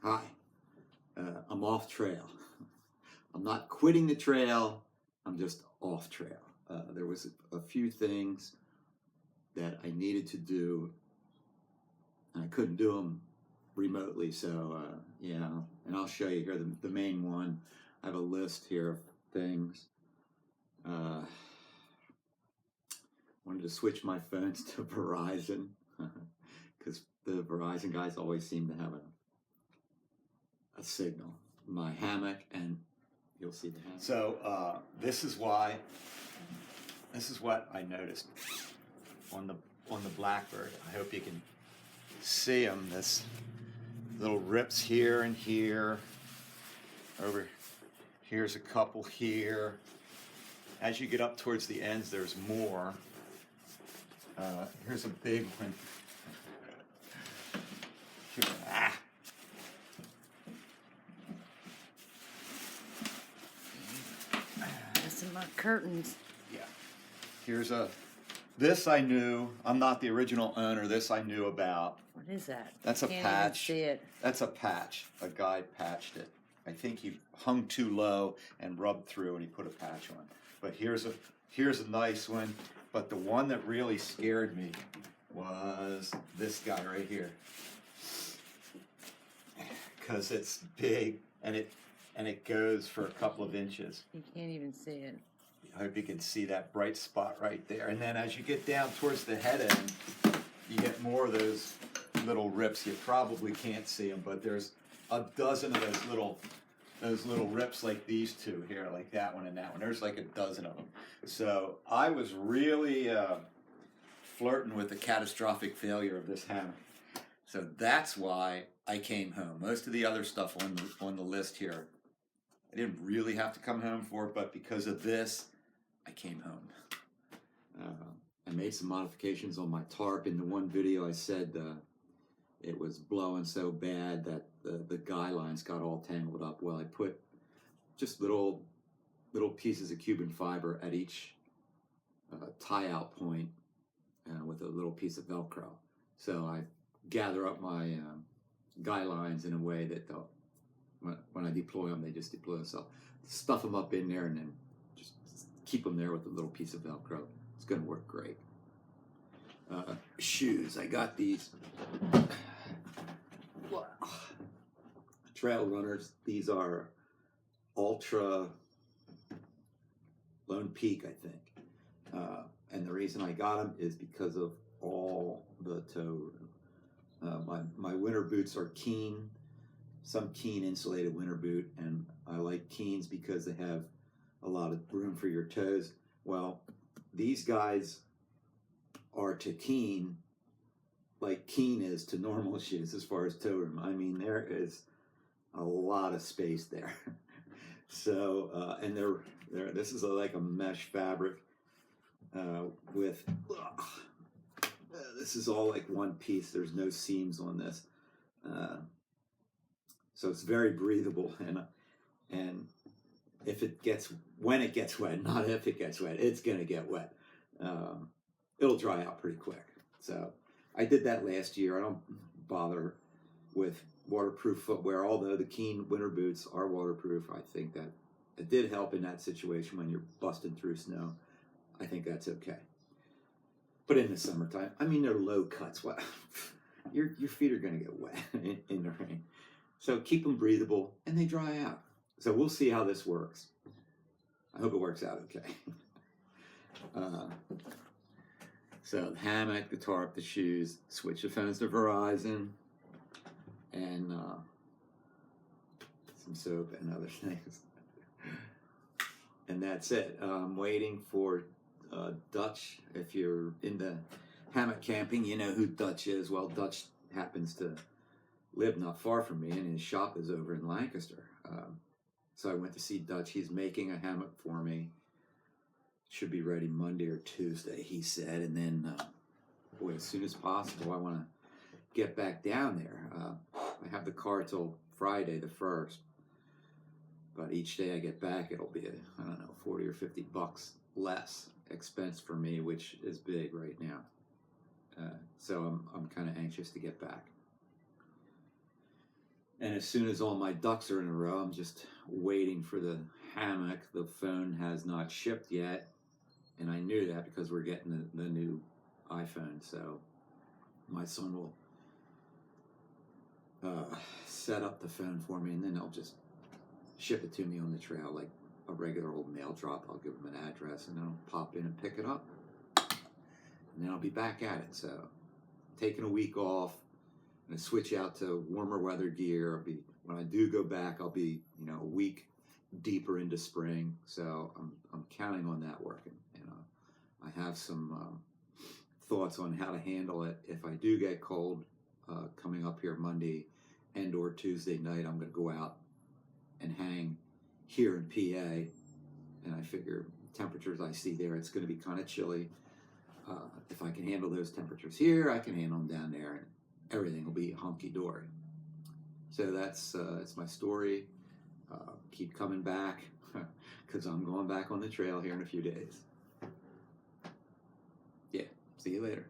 Hi, I'm off trail. I'm not quitting the trail, I'm just off trail. There was a few things that I needed to do, and I couldn't do them remotely, so yeah, and I'll show you here the main one. I have a list here of things. Wanted to switch my phones to Verizon because the Verizon guys always seem to have a signal. My Hammock, and you'll see the Hammock. So this is what I noticed on the Blackbird. I hope you can see them. This little rips here and here. Over here's a couple here. As you get up towards the ends, there's more. Here's a big one. That's in my curtains. Yeah. Here's this I knew. I'm not the original owner. This I knew about. What is that? That's a Can't patch. Even see it. That's a patch. A guy patched it. I think he hung too low and rubbed through, and he put a patch on. But here's a nice one. But the one that really scared me was this guy right here, because it's big and it goes for a couple of inches. You can't even see it. I hope you can see that bright spot right there. And then as you get down towards the head end, you get more of those little rips. You probably can't see them, but there's a dozen of those little rips like these two here, like that one and that one. There's like a dozen of them. So I was really flirting with the catastrophic failure of this hammock. So that's why I came home. Most of the other stuff on the list here, I didn't really have to come home for, but because of this, I came home. I made some modifications on my tarp. In the one video I said it was blowing so bad that the guy lines got all tangled up. Well, I put just little pieces of Cuban fiber at each tie-out point with a little piece of Velcro. So I gather up my guy lines in a way that when I deploy them, they just deploy. So stuff them up in there and then just keep them there with a little piece of Velcro. It's going to work great. Shoes. I got these trail runners. These are Ultra Lone Peak, I think. And the reason I got them is because of all the toe room. My winter boots are Keen, some Keen insulated winter boot, and I like Keens because they have a lot of room for your toes. Well, these guys are to Keen like Keen is to normal shoes as far as toe room. I mean, there is a lot of space there. So, and this is like a mesh fabric with, this is all like one piece. There's no seams on this. So it's very breathable, and when it gets wet, not if it gets wet, it's gonna get wet. It'll dry out pretty quick. So I did that last year. I don't bother with waterproof footwear, although the Keen winter boots are waterproof. I think that it did help in that situation when you're busting through snow. I think that's okay. But in the summertime, I mean, they're low cuts. What? Your feet are gonna get wet in the rain. So keep them breathable, and they dry out. So we'll see how this works. I hope it works out okay. So the hammock, the tarp, the shoes, switch the phones to Verizon, and some soap and other things. And that's it. I'm waiting for Dutch. If you're into hammock camping, you know who Dutch is. Well, Dutch happens to live not far from me, and his shop is over in Lancaster. So I went to see Dutch. He's making a hammock for me. Should be ready Monday or Tuesday, he said. And then, boy, as soon as possible, I want to get back down there. I have the car till Friday the 1st. But each day I get back, it'll be, I don't know, 40 or 50 bucks less expense for me, which is big right now. So I'm kind of anxious to get back. And as soon as all my ducks are in a row, I'm just waiting for the Hammock. The phone has not shipped yet, and I knew that because we're getting the new iPhone. So my son will set up the phone for me, and then they'll just ship it to me on the trail like a regular old mail drop. I'll give them an address, and then I'll pop in and pick it up, and then I'll be back at it. So taking a week off. And switch out to warmer weather gear. When I do go back, I'll be a week deeper into spring. So I'm counting on that working. And I have some thoughts on how to handle it if I do get cold coming up here Monday and or Tuesday night. I'm going to go out and hang here in PA, and I figure temperatures I see there, it's going to be kind of chilly. If I can handle those temperatures here, I can handle them down there. And everything will be hunky-dory. So that's my story. Keep coming back because I'm going back on the trail here in a few days. Yeah, see you later.